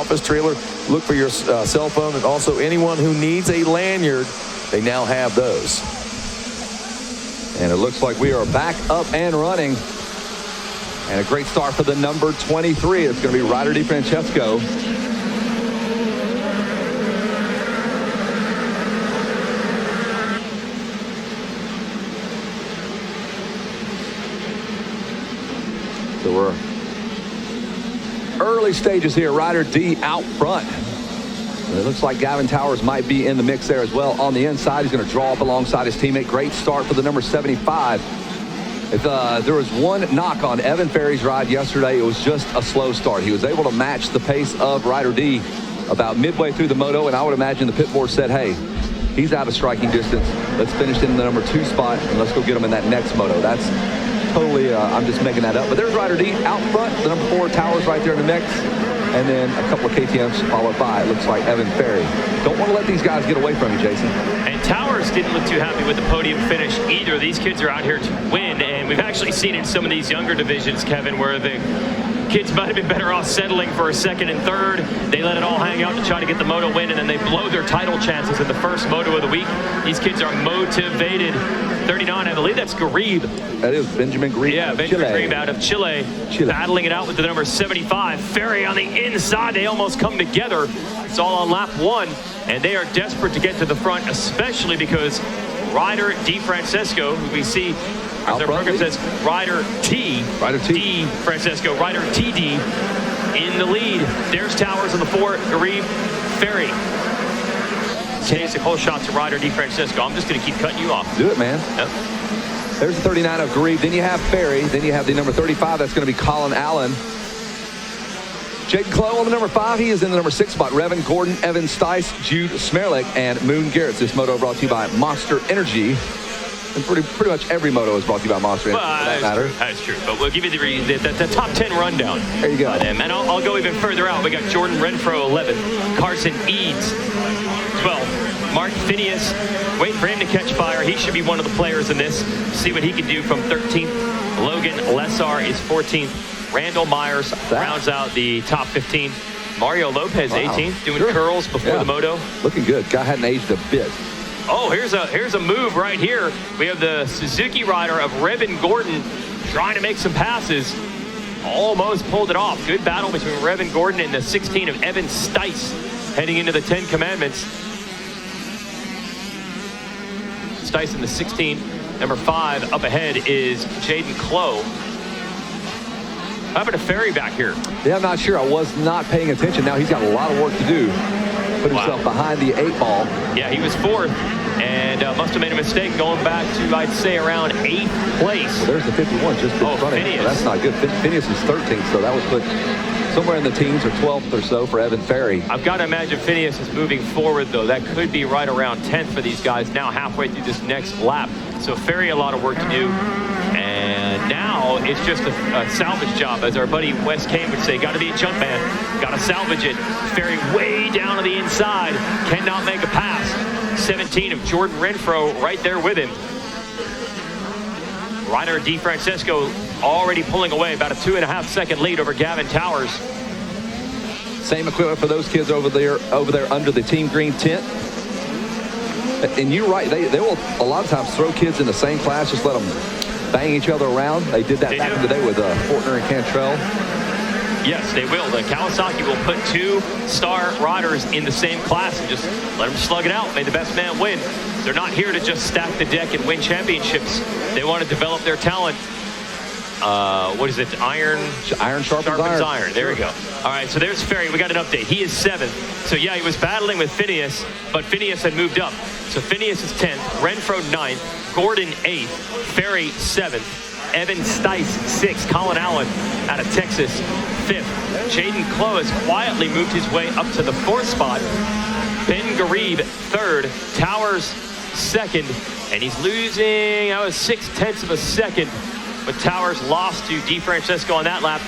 office trailer, look for your cell phone. And also anyone who needs a lanyard, they now have those. And it looks like we are back up and running. And a great start for the number 23. It's going to be Ryder DiFrancesco. So we're early stages here. Ryder D out front. And it looks like Gavin Towers might be in the mix there as well. On the inside, he's going to draw up alongside his teammate. Great start for the number 75. If there was one knock on Evan Ferry's ride yesterday, it was just a slow start. He was able to match the pace of Ryder D about midway through the moto, and I would imagine the pit board said, hey, he's out of striking distance. Let's finish in the number 2 spot, and let's go get him in that next moto. That's totally, I'm just making that up. But there's Ryder D out front, the number 4, Towers right there in the mix. And then a couple of KTMs followed by, it looks like, Evan Ferry. Don't want to let these guys get away from you, Jason. And Towers didn't look too happy with the podium finish either. These kids are out here to win, and we've actually seen in some of these younger divisions, Kevin, where the kids might have been better off settling for a second and third. They let it all hang out to try to get the moto win, and then they blow their title chances in the first moto of the week. These kids are motivated. 39, I believe that's Garib. That is Benjamin Garib. Yeah, Benjamin Garib out of Chile, battling it out with the number 75. Ferry on the inside. They almost come together. It's all on lap 1, and they are desperate to get to the front, especially because Ryder DiFrancesco, who we see, as their program says, Ryder DiFrancesco, Ryder TD in the lead. There's Towers on the 4, Garib, Ferry. Takes a whole shot to Ryder DiFrancesco. I'm just going to keep cutting you off. Do it, man. Yep. There's the 39 of Garib. Then you have Ferry. Then you have the number 35. That's going to be Colin Allen. Jaden Clough on the number 5. He is in the number 6 spot. Revan Gordon, Evan Stice, Jude Smerlick, and Moon Garrett. This moto brought to you by Monster Energy. And pretty much every moto is brought to you by Monster Energy, for that matter. That's true. But we'll give you the top 10 rundown. There you go. And I'll go even further out. We got Jordan Renfro, 11. Carson Eads, 12. Mark Phineas, waiting for him to catch fire. He should be one of the players in this. See what he can do from 13th. Logan Lessar is 14th. Randall Myers rounds out the top 15. Mario Lopez, 18th, doing curls before the moto. Looking good. Guy hadn't aged a bit. Oh, here's a move right here. We have the Suzuki rider of Revan Gordon trying to make some passes. Almost pulled it off. Good battle between Revan Gordon and the 16 of Evan Stice heading into the 10 Commandments. Stice in the 16. Number 5 up ahead is Jaden Clough. How about a Ferry back here? Yeah, I'm not sure. I was not paying attention. Now he's got a lot of work to do. Put himself behind the 8 ball. Yeah, he was 4th and must have made a mistake going back to, I'd say, around 8th place. Well, there's the 51 just in front of him. That's not good. Phineas is 13th, so that would put somewhere in the teens or 12th or so for Evan Ferry. I've got to imagine Phineas is moving forward, though. That could be right around 10th for these guys now halfway through this next lap. So Ferry, a lot of work to do. And now it's just a salvage job, as our buddy Wes Kane would say. Got to be a jump man. Got to salvage it. Ferry way down to the inside. Cannot make a pass. 17 of Jordan Renfro right there with him. Ryder DiFrancesco already pulling away, about a 2.5 second lead over Gavin Towers. Same equipment for those kids over there under the team green tent. And you're right, they will a lot of times throw kids in the same class, just let them bang each other around. They did that back in the day with Fortner and Cantrell. Yes, they will. The Kawasaki will put 2-star riders in the same class and just let them slug it out. May the best man win. They're not here to just stack the deck and win championships. They want to develop their talent. What is it? Iron sharpens iron. There we go. All right, so there's Ferry. We got an update. He is 7th. So, yeah, he was battling with Phineas, but Phineas had moved up. So Phineas is 10th, Renfro 9th, Gordon 8th, Ferry 7th, Evan Stice 6th, Colin Allen out of Texas 5th. Jaden Clough has quietly moved his way up to the 4th spot. Ben Garib 3rd, Towers 2nd, and he's losing 0.6 of a second. But Towers lost to DiFrancesco on that lap.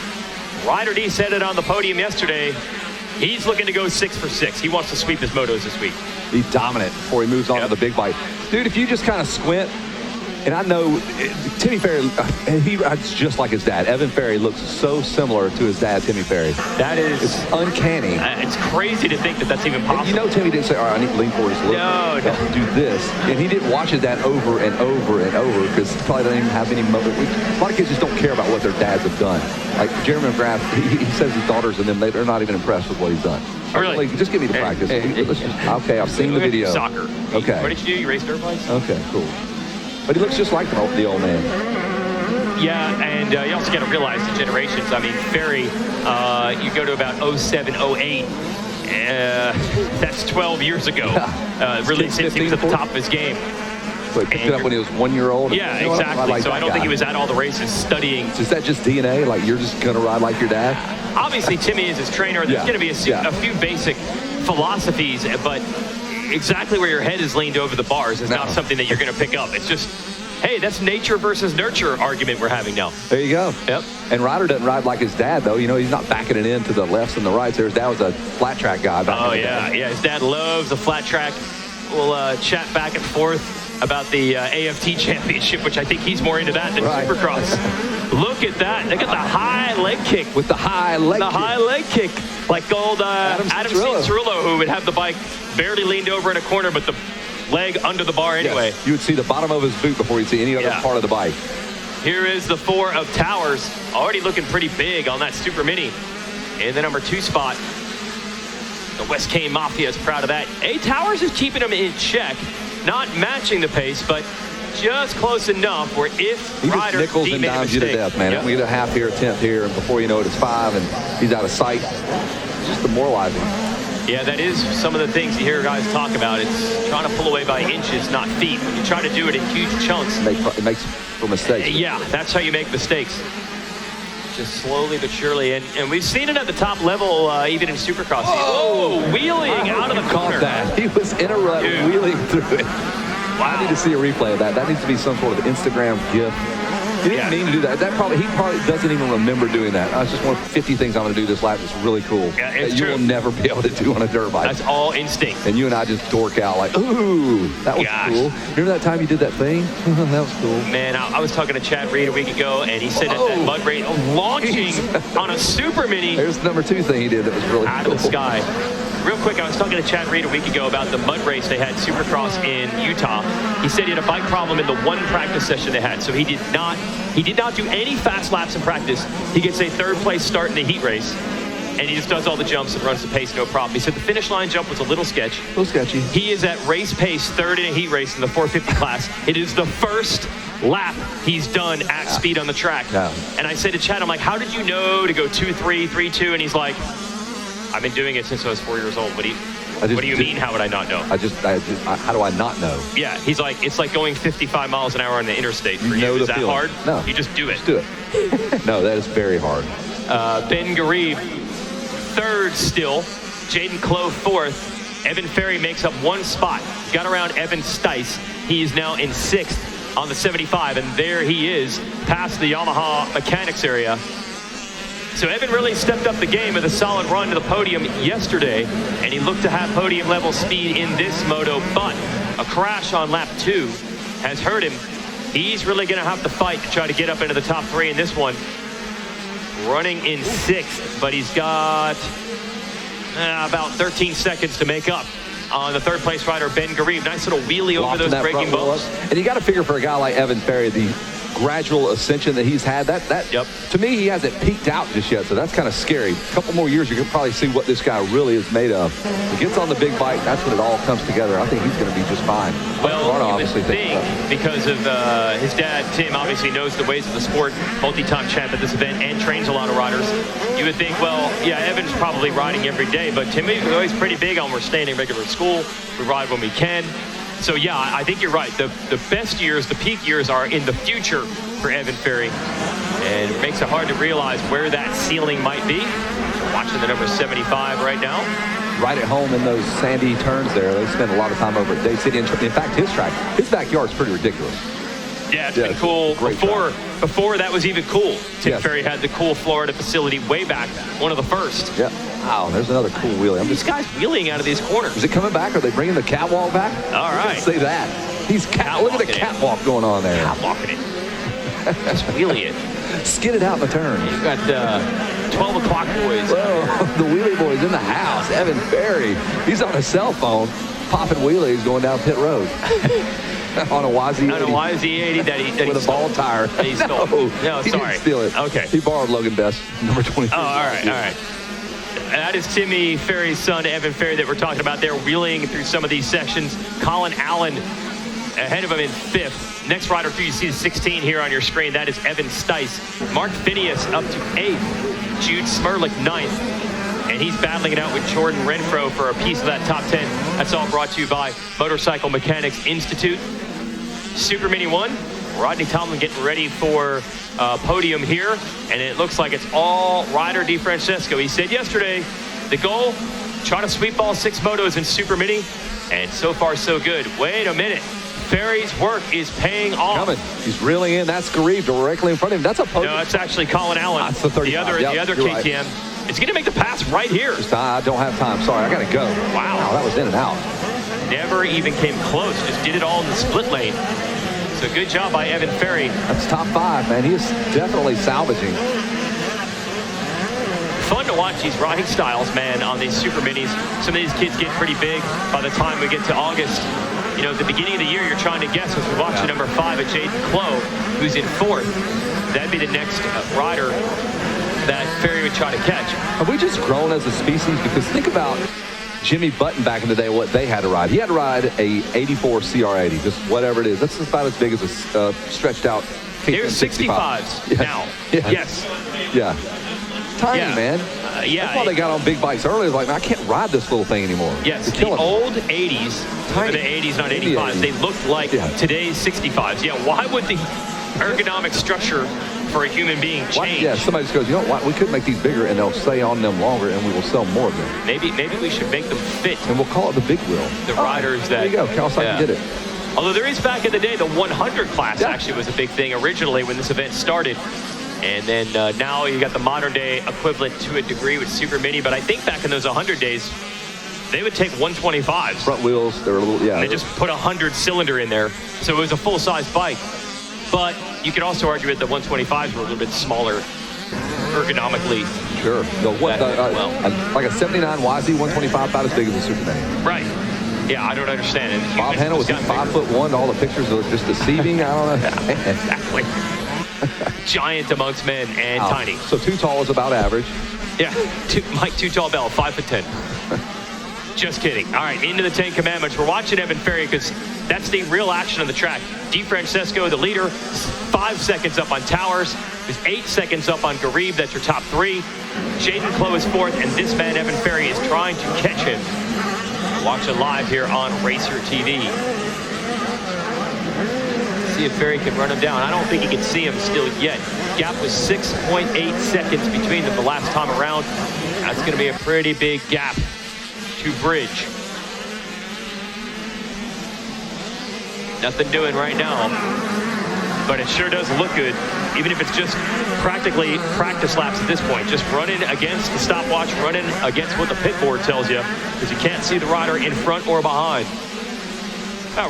Ryder D said it on the podium yesterday. He's looking to go 6 for 6. He wants to sweep his motos this week. Be dominant before he moves on to the big bike. Dude, if you just kind of squint And I know Timmy Ferry, he rides just like his dad. Evan Ferry looks so similar to his dad, Timmy Ferry. It's uncanny. It's crazy to think that that's even possible. And you know, Timmy didn't say, all right, I need to lean forward just a little bit. No. Do this. And he didn't watch his dad over and over and over because he probably doesn't even have any motor. A lot of kids just don't care about what their dads have done. Like Jeremy McGrath, he says his daughters and them, they're not even impressed with what he's done. Really? Like, just give me the practice. Okay, I've seen the video. Soccer. Okay. What did you do? You race dirt bikes? Okay, cool. But he looks just like the old man. Yeah, and you also got to realize the generations. I mean, Ferry, you go to about 07, 08. That's 12 years ago. Really, since he was at the top of his game. So he picked it up when he was 1 year old? Yeah, exactly. So I don't think he was at all the races studying. Is that just DNA? Like, you're just going to ride like your dad? Obviously, Timmy is his trainer. There's going to be a few basic philosophies, but exactly where your head is leaned over the bars is not something that you're going to pick up. It's just, hey, that's nature versus nurture argument we're having now. There you go. Yep. And Ryder doesn't ride like his dad, though. You know, he's not backing it in to the lefts and the rights. His dad was a flat track guy. Yeah. His dad loves the flat track. We'll chat back and forth about the AFT championship, which I think he's more into that than Supercross. Look at that. They got the high leg kick. With the high leg kick. High leg kick. Like old Adam Cianciarulo, who would have the bike barely leaned over in a corner, but the leg under the bar anyway. Yes. You would see the bottom of his boot before you'd see any other part of the bike. Here is the 4 of Towers, already looking pretty big on that Supermini in the number 2 spot. The West Kane Mafia is proud of that. Towers is keeping him in check, not matching the pace, but just close enough where if Ryder nickels and dimes you to death, man. Yep. We get a half here, a tenth here, and before you know it, it's 5, and he's out of sight. It's just demoralizing. Yeah, that is some of the things you hear guys talk about. It's trying to pull away by inches, not feet. When you try to do it in huge chunks, it makes for mistakes. Yeah, that's how you make mistakes. Just slowly but surely, and we've seen it at the top level, even in Supercross. Oh, wheeling out of the corner. That. He was in a rut, wheeling through it. Wow. I need to see a replay of that. That needs to be some sort of Instagram GIF. He didn't mean to do that. He probably doesn't even remember doing that. I was just one of 50 things I'm going to do this lap. It's really cool. Yeah, it's that you true. will never be able to do on a dirt bike. That's all instinct. And you and I just dork out like, ooh, that was cool. Remember that time you did that thing? That was cool. Man, I was talking to Chad Reed a week ago, and he said that mud race launching on a Supermini. There's the number 2 thing he did that was really out cool. of the sky. Real quick, I was talking to Chad Reed a week ago about the mud race they had Supercross in Utah. He said he had a bike problem in the one practice session they had, so he did not do any fast laps in practice. He gets a 3rd place start in the heat race, and he just does all the jumps and runs the pace, no problem. He said the finish line jump was a little sketchy. A little sketchy. He is at race pace 3rd in a heat race in the 450 class. It is the first lap he's done at speed on the track. Yeah. And I said to Chad, I'm like, how did you know to go 2-3, 3-2? And he's like, I've been doing it since I was 4 years old. What do you mean, how would I not know? How do I not know? Yeah, he's like, it's like going 55 miles an hour on the interstate for you. Is that hard? No. You just do it. Just do it. No, that is very hard. Ben Garib, 3rd still. Jaden Clove, 4th. Evan Ferry makes up 1 spot. Got around Evan Stice. He is now in 6th on the 75, and there he is past the Yamaha mechanics area. So Evan really stepped up the game with a solid run to the podium yesterday, and he looked to have podium level speed in this moto, but a crash on lap 2 has hurt him. He's really going to have to fight to try to get up into the top 3 in this one. Running in 6th, but he's got about 13 seconds to make up on the 3rd place rider, Ben Garib. Nice little wheelie over those braking bumps. And you got to figure for a guy like Evan Ferry, the gradual ascension that he's had, to me, he hasn't peaked out just yet, so that's kind of scary. A couple more years, you can probably see what this guy really is made of. He gets on the big bike, that's when it all comes together. I think he's going to be just fine. Well, you would think, because of his dad, Tim, obviously knows the ways of the sport, multi-time champ at this event, and trains a lot of riders. You would think, well, yeah, Evan's probably riding every day, but Tim is always pretty big on we're staying in regular school, we ride when we can. So, yeah, I think you're right. The best years, the peak years are in the future for Evan Ferry. And it makes it hard to realize where that ceiling might be. We're watching the number 75 right now. Right at home in those sandy turns there. They spend a lot of time over at Dade City. In fact, his backyard's pretty ridiculous. Yeah, it's been cool. Before that was even cool. Tim Ferry had the cool Florida facility way back, one of the first. Yeah. Wow, there's another cool wheelie. These guys wheeling out of these corners. Is it coming back? Are they bringing the catwalk back? All right. Say that. Look at the catwalk going on there. Catwalking it. Just wheelie it. Skid it out in the turn. You've got 12 o'clock boys. Whoa, the wheelie boy's in the house. Evan Ferry. He's on a cell phone, popping wheelies going down pit road. On a YZ80. On a YZ80 that he with a ball tire. That he stole. No, he sorry. didn't steal it. Okay. He borrowed Logan Best, number 23. Oh, all right. That is Timmy Ferry's son, Evan Ferry, that we're talking about there, wheeling through some of these sections. Colin Allen ahead of him in 5th. Next rider through, you see the 16 here on your screen. That is Evan Stice. Mark Phineas up to 8th. Jude Smirlick 9th. And he's battling it out with Jordan Renfro for a piece of that top 10. That's all brought to you by Motorcycle Mechanics Institute. Supermini 1. Rodney Tomlin getting ready for Podium here. And it looks like it's all Ryder DeFrancesco. He said yesterday, the goal, try to sweep all 6 motos in Supermini. And so far, so good. Wait a minute. Ferry's work is paying off. Coming. He's reeling in. That's Garib directly in front of him. That's a Podium. No, it's actually Colin Allen. That's the 35. The other KTM. Right. It's going to make the pass right here. I don't have time. Sorry, I got to go. Wow. That was in and out. Never even came close. Just did it all in the split lane. So good job by Evan Ferry. That's top 5, man. He is definitely salvaging. Fun to watch these riding styles, man, on these super minis. Some of these kids get pretty big by the time we get to August. You know, at the beginning of the year, you're trying to guess as we watch the number 5 at Jaden Clough, who's in 4th. That'd be the next rider that Ferry would try to catch. Have we just grown as a species? Because think about Jimmy Button back in the day, what they had to ride. He had to ride a 84 CR80, just whatever it is. That's about as big as a stretched out They're 65s now. Yeah. Yes. Yeah. Tiny, man. Yeah. That's why they got on big bikes early. Like, man, I can't ride this little thing anymore. Yes, the old 80s, Tiny. the 80s, not 85s, they looked like today's 65s. Yeah, why would the ergonomic structure for a human being change? Yeah, somebody just goes, you know what, we could make these bigger and they'll stay on them longer and we will sell more of them. Maybe we should make them fit. And we'll call it the big wheel. The riders that... There you go, Kawasaki did it. Although there is, back in the day, the 100 class actually was a big thing originally when this event started. And then now you got the modern day equivalent to a degree with Supermini. But I think back in those 100 days, they would take 125s. Front wheels, they're a little, And they just put a 100 cylinder in there. So it was a full-size bike. But you could also argue that the 125s were a little bit smaller ergonomically. Sure. Like a 79 YZ 125, about as big as a Supermini. Right. Yeah, I don't understand it. Bob Hanna was 5'1". All the pictures are just deceiving. I don't know. Exactly. Giant amongst men and tiny. So too tall is about average. Yeah. Mike Too Tall Bell, 5'10". Just kidding. All right, into the 10 Commandments. We're watching Evan Ferry because that's the real action on the track. DeFrancesco, the leader, 5 seconds up on Towers. Is 8 seconds up on Garib. That's your top 3. Jaden Clough is 4th, and this man, Evan Ferry, is trying to catch him. Watch it live here on RacerTV. See if Ferry can run him down. I don't think he can see him still yet. Gap was 6.8 seconds between them the last time around. That's going to be a pretty big gap to bridge. Nothing doing right now, but it sure does look good, even if it's just practically practice laps at this point. Just running against the stopwatch, running against what the pit board tells you, because you can't see the rider in front or behind.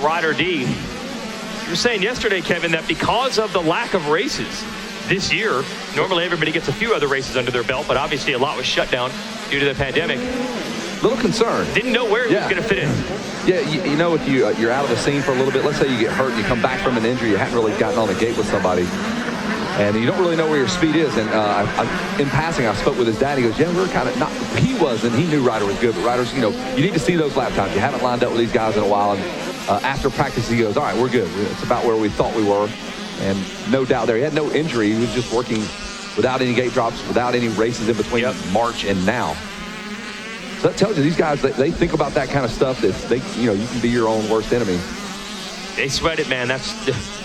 Rider D. You were saying yesterday, Kevin, that because of the lack of races this year, normally everybody gets a few other races under their belt, but obviously a lot was shut down due to the pandemic. Little concerned. Didn't know where he was going to fit in. Yeah, you know, if you're out of the scene for a little bit, let's say you get hurt, you come back from an injury, you hadn't really gotten on the gate with somebody, and you don't really know where your speed is. And in passing, I spoke with his dad. He goes, yeah, we're kind of not, he wasn't. He knew Ryder was good, but Ryder's, you know, you need to see those lap times. You haven't lined up with these guys in a while. And after practice, he goes, all right, we're good. It's about where we thought we were. And no doubt there, he had no injury. He was just working without any gate drops, without any races in between March and now. So that tells you these guys, they think about that kind of stuff, that they, you know, you can be your own worst enemy. They sweat it, man. That's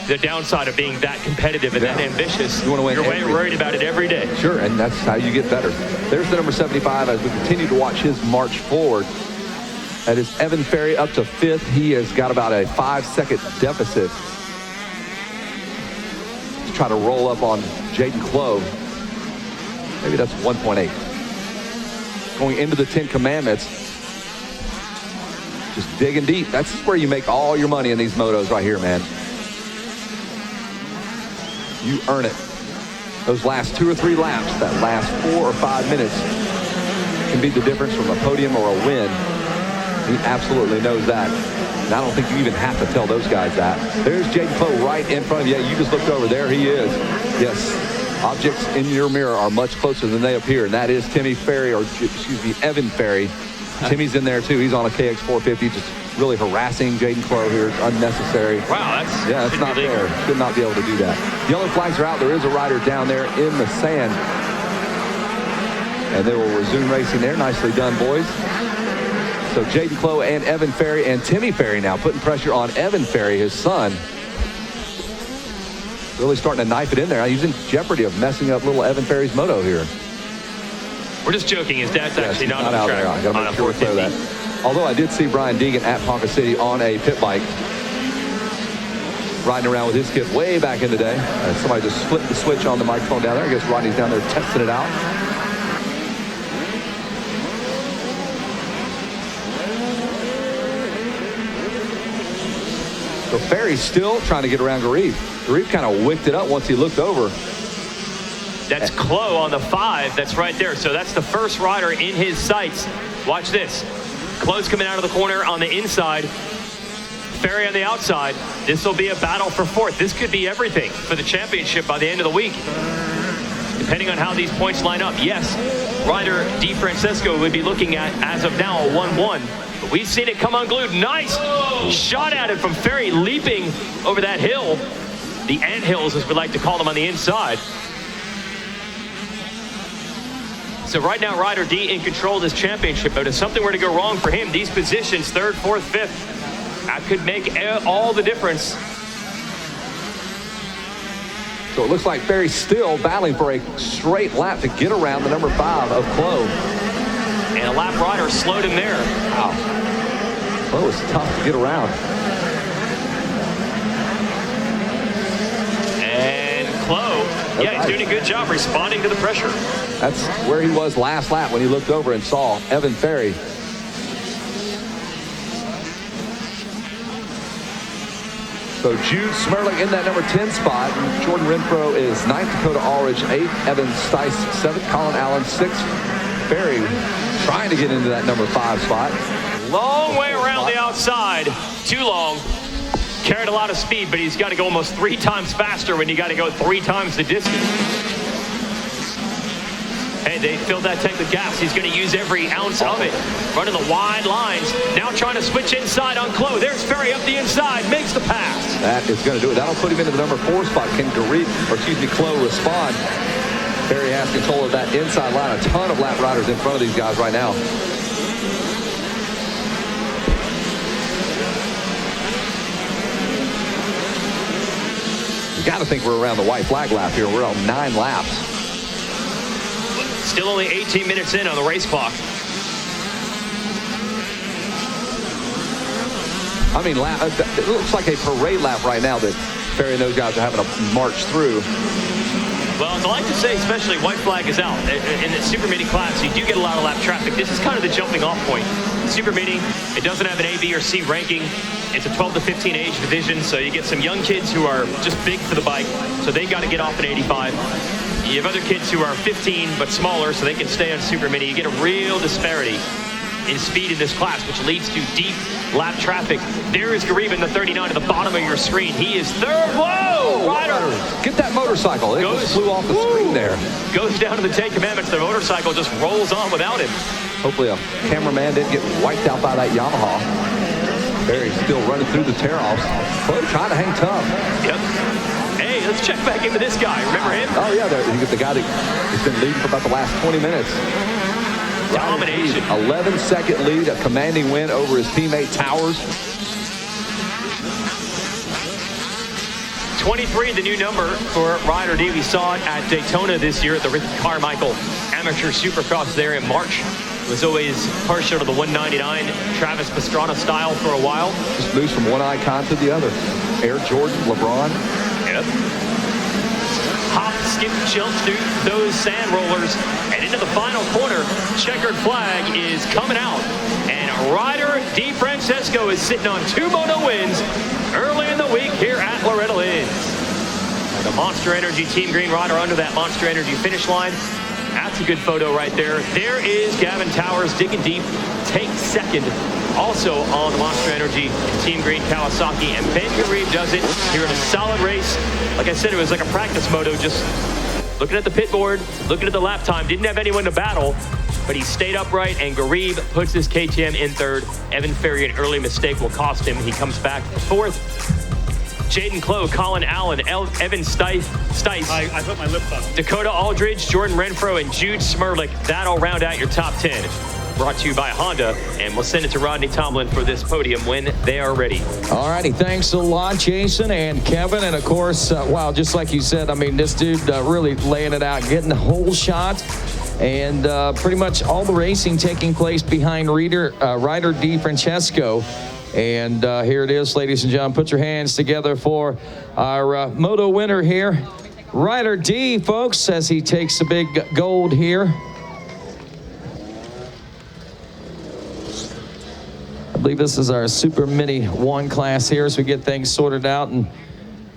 the downside of being that competitive and that ambitious. You want to win. You're worried about it every day. Sure, and that's how you get better. There's the number 75 as we continue to watch his march forward. That is Evan Ferry up to 5th. He has got about a 5-second deficit. Let's try to roll up on Jaden Clough. Maybe that's 1.8. Going into the 10 Commandments. Just digging deep. That's where you make all your money in these motos right here, man. You earn it. Those last 2 or 3 laps, that last 4 or 5 minutes can be the difference from a podium or a win. He absolutely knows that. And I don't think you even have to tell those guys that. There's Jaden Clough right in front of you. You just looked over. There he is. Yes, objects in your mirror are much closer than they appear. And that is Timmy Ferry, or excuse me, Evan Ferry. Timmy's in there too. He's on a KX 450, just really harassing Jaden Clough here. It's unnecessary. Wow, that's not fair. Should not be able to do that. Yellow flags are out. There is a rider down there in the sand. And they will resume racing there. Nicely done, boys. So Jaden Clough and Evan Ferry and Timmy Ferry now putting pressure on Evan Ferry, his son. Really starting to knife it in there. He's in jeopardy of messing up little Evan Ferry's moto here. We're just joking. His dad's actually not on the out track. There. I gotta make sure we clear that. Although I did see Brian Deegan at Ponca City on a pit bike, riding around with his kid way back in the day. Somebody just flipped the switch on the microphone down there. I guess Rodney's down there testing it out. So Ferry's still trying to get around Garib. Garib kind of wicked it up once he looked over. That's Clough on the 5. That's right there. So that's the first rider in his sights. Watch this. Clough's coming out of the corner on the inside. Ferry on the outside. This will be a battle for 4th. This could be everything for the championship by the end of the week. Depending on how these points line up. Yes, rider Di Francesco would be looking at, as of now, a 1-1. But we've seen it come unglued. Nice shot at it from Ferry, leaping over that hill. The anthills, as we like to call them, on the inside. So right now, Rider D in control of this championship. But if something were to go wrong for him, these positions, 3rd, 4th, 5th, that could make all the difference. So it looks like Ferry's still battling for a straight lap to get around the number 5 of Clough. And a lap rider slowed him there. Wow. Clough is tough to get around. And Clough, he's doing a good job responding to the pressure. That's where he was last lap when he looked over and saw Evan Ferry. So Jude Smerling in that number 10 spot. Jordan Renfro is 9th, Dakota Ulrich 8th, Evan Stice 7th, Colin Allen 6th. Ferry trying to get into that number 5 spot. Long way around the outside. Too long. Carried a lot of speed, but he's got to go almost 3 times faster when you got to go 3 times the distance. Hey, they filled that tank with gas. He's going to use every ounce of it. Running the wide lines. Now trying to switch inside on Clough. There's Ferry up the inside. Makes the pass. That is going to do it. That'll put him into the number 4 spot. Can Clough respond? Ferry has control of that inside line. A ton of lap riders in front of these guys right now. You got to think we're around the white flag lap here. We're on 9 laps. Still only 18 minutes in on the race clock. I mean, it looks like a parade lap right now that Ferry and those guys are having to march through. Well, I like to say, especially white flag is out. In the Supermini class, you do get a lot of lap traffic. This is kind of the jumping off point. Supermini, it doesn't have an A, B, or C ranking. It's a 12 to 15 age division, so you get some young kids who are just big for the bike, so they got to get off at 85. You have other kids who are 15 but smaller, so they can stay on Supermini. You get a real disparity in speed in this class, which leads to deep lap traffic. There is Garib in the 39 at the bottom of your screen. He is 3rd. Whoa! Rider! Get that motorcycle. It just flew off the screen there. Goes down to the 10 commandments. The motorcycle just rolls on without him. Hopefully a cameraman didn't get wiped out by that Yamaha. Ferry's still running through the tear-offs. Clough trying to hang tough. Yep. Hey, let's check back into this guy. Remember him? Oh, yeah. You get the guy that has been leading for about the last 20 minutes. Domination. 11-second lead, a commanding win over his teammate Towers. 23, the new number for Rider D. We saw it at Daytona this year at the Rick Carmichael Amateur Supercross there in March. It was always partial to the 199 Travis Pastrana style for a while. Just moves from one icon to the other. Air Jordan, LeBron. Yep. Hop, skip, chill through those sand rollers and into the final corner. Checkered flag is coming out. And Ryder DiFrancesco is sitting on 2 moto wins early in the week here at Loretta Lynn. The Monster Energy Team Green Rider under that Monster Energy finish line. That's a good photo right there. There is Gavin Towers digging deep, takes second. Also on the Monster Energy Team Green Kawasaki, and Ben Garib does it here in a solid race. Like I said, it was like a practice moto, just looking at the pit board, looking at the lap time, didn't have anyone to battle, but he stayed upright, and Garib puts his KTM in third. Evan Ferry, an early mistake will cost him. He comes back fourth. Jaden Clough, Colin Allen, Evan Stice, I put my lip up. Dakota Aldridge, Jordan Renfro, and Jude Smirlick. That'll round out your top 10. Brought to you by Honda, and we'll send it to Rodney Tomlin for this podium when they are ready. All righty, thanks a lot, Jason and Kevin. And of course, wow, just like you said, I mean, this dude really laying it out, getting the whole shot. And pretty much all the racing taking place behind Ryder DiFrancesco. And here it is, ladies and gentlemen. Put your hands together for our moto winner here, Ryder D, folks, as he takes the big gold here. I believe this is our Super Mini 1 class here as we get things sorted out. And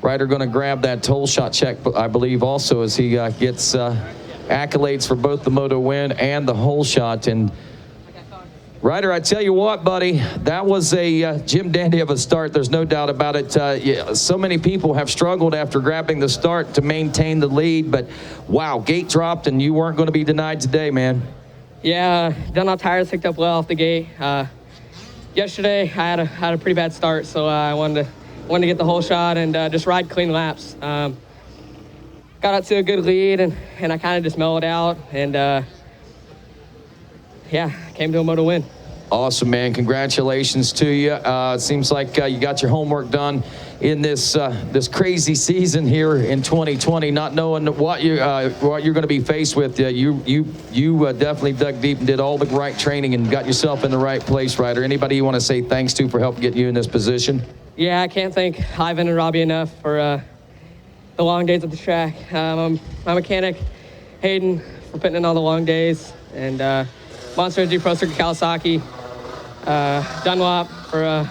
Ryder going to grab that toll shot check, I believe, also as he gets accolades for both the moto win and the whole shot. And Ryder, I tell you what, buddy, that was a Jim Dandy of a start. There's no doubt about it. Yeah, so many people have struggled after grabbing the start to maintain the lead, but wow, gate dropped and you weren't going to be denied today, man. Yeah, Dunlop tires picked up well off the gate. Yesterday, I had a pretty bad start, so I wanted to get the whole shot and just ride clean laps. Got out to a good lead, and I kind of just mellowed out, and yeah, came to a moto win. Awesome, man. Congratulations to you. It seems like you got your homework done in this this crazy season here in 2020, not knowing what you're going to be faced with. You definitely dug deep and did all the right training and got yourself in the right place, Ryder. Anybody you want to say thanks to for helping get you in this position? Yeah, I can't thank Ivan and Robbie enough for the long days at the track. My mechanic, Hayden, for putting in all the long days, and Monster Energy Pro Circuit Kawasaki, Dunlop for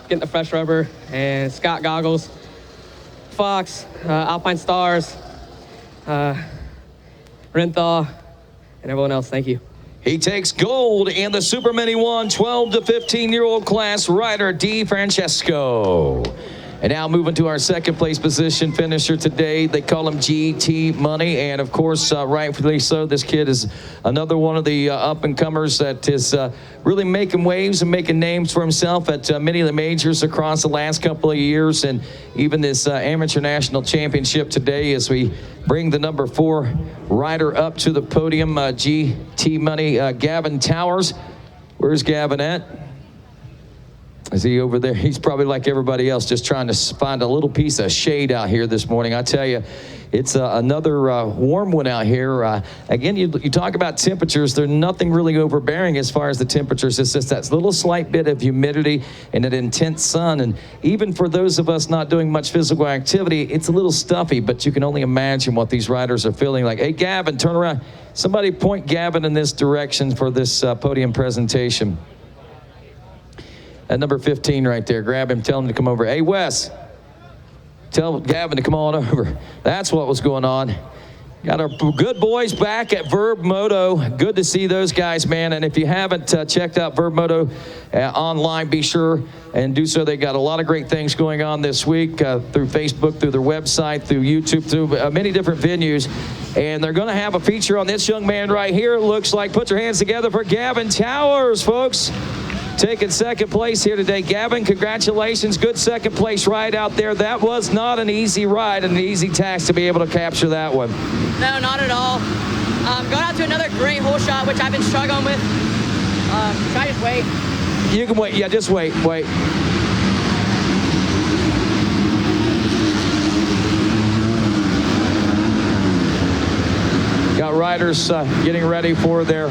getting the fresh rubber, and Scott Goggles, Fox, Alpine Stars, Renthal, and everyone else. Thank you. He takes gold in the Super Mini 1 12 to 15-year-old class, Ryder DiFrancesco. And now moving to our second place position finisher today. They call him GT Money. And of course, rightfully so, this kid is another one of the up-and-comers that is really making waves and making names for himself at many of the majors across the last couple of years. And even this Amateur National Championship today as we bring the number 4 rider up to the podium, GT Money, Gavin Towers. Where's Gavin at? Is he over there? He's probably like everybody else, just trying to find a little piece of shade out here this morning. I tell you, it's another warm one out here. Again, you talk about temperatures. There's nothing really overbearing as far as the temperatures. It's just that little slight bit of humidity and that intense sun. And even for those of us not doing much physical activity, it's a little stuffy, but you can only imagine what these riders are feeling like. Hey, Gavin, turn around. Somebody point Gavin in this direction for this podium presentation. At number 15 right there. Grab him, tell him to come over. Hey, Wes, tell Gavin to come on over. That's what was going on. Got our good boys back at Verb Moto. Good to see those guys, man. And if you haven't checked out Verb Moto online, be sure and do so. They got a lot of great things going on this week through Facebook, through their website, through YouTube, through many different venues. And they're going to have a feature on this young man right here. It looks like, put your hands together for Gavin Towers, folks. Taking second place here today. Gavin, congratulations. Good second place ride out there. That was not an easy ride and an easy task to be able to capture that one. No, not at all. Going out to another great hole shot, which I've been struggling with. Should I just wait? You can wait. Yeah, just wait. Got riders getting ready for their...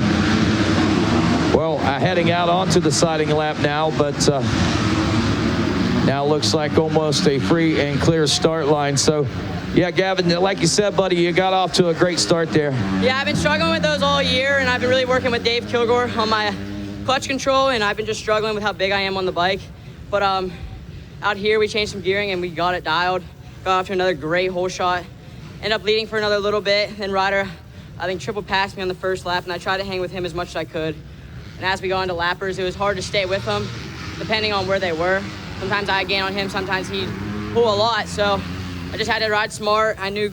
Well, heading out onto the siding lap now, but now looks like almost a free and clear start line. So, yeah, Gavin, like you said, buddy, you got off to a great start there. Yeah, I've been struggling with those all year, and I've been really working with Dave Kilgore on my clutch control, and I've been just struggling with how big I am on the bike. But out here, we changed some gearing, and we got it dialed. Got off to another great hole shot. Ended up leading for another little bit. Then Ryder, I think, triple passed me on the first lap, and I tried to hang with him as much as I could. And as we got into lappers, it was hard to stay with him, depending on where they were. Sometimes I'd gain on him, sometimes he'd pull a lot. So I just had to ride smart. I knew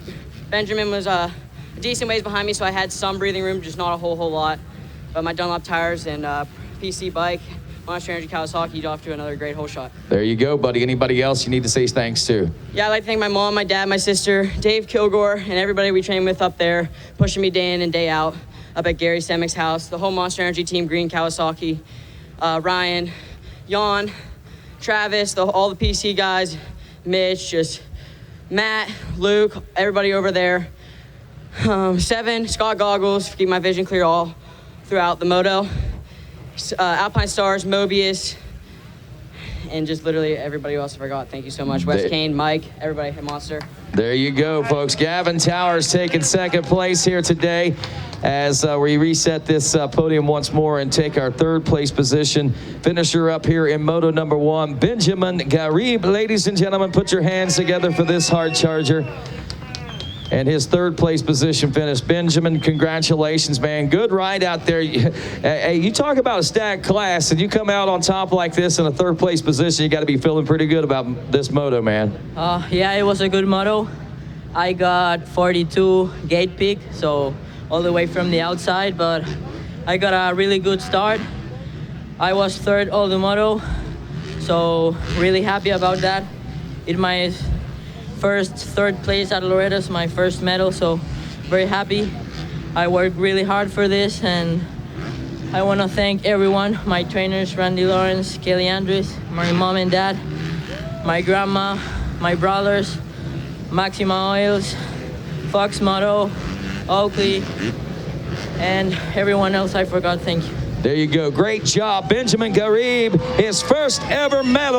Benjamin was a decent ways behind me, so I had some breathing room, just not a whole lot. But my Dunlop tires and PC bike, Monster Energy Kawasaki, off to another great hole shot. There you go, buddy. Anybody else you need to say thanks to? Yeah, I'd like to thank my mom, my dad, my sister, Dave Kilgore, and everybody we train with up there, pushing me day in and day out up at Gary Semick's house, the whole Monster Energy team, Green Kawasaki, Ryan, Jan, Travis, all the PC guys, Mitch, just Matt, Luke, everybody over there. Seven, Scott Goggles, for keeping my vision clear all throughout the moto. Alpine Stars, Mobius, and just literally everybody else I forgot. Thank you so much. Wes Kane, Mike, everybody at Monster. There you go, folks. Gavin Towers taking second place here today as we reset this podium once more and take our third place position. Finisher up here in moto number 1, Benjamin Garib. Ladies and gentlemen, put your hands together for this hard charger. And his third place position finish. Benjamin, congratulations, man. Good ride out there. Hey, you talk about a stacked class, and you come out on top like this in a third place position, you got to be feeling pretty good about this moto, man. Yeah, it was a good moto. I got 42 gate peak, so all the way from the outside, but I got a really good start. I was third all the moto, so really happy about that. In my third place at Loretta's, my first medal, so very happy. I worked really hard for this, and I want to thank everyone, my trainers, Randy Lawrence, Kelly Andrews, my mom and dad, my grandma, my brothers, Maxima Oils, Fox Moto, Oakley, and everyone else I forgot. Thank you. There you go. Great job, Benjamin Garib, his first ever medal.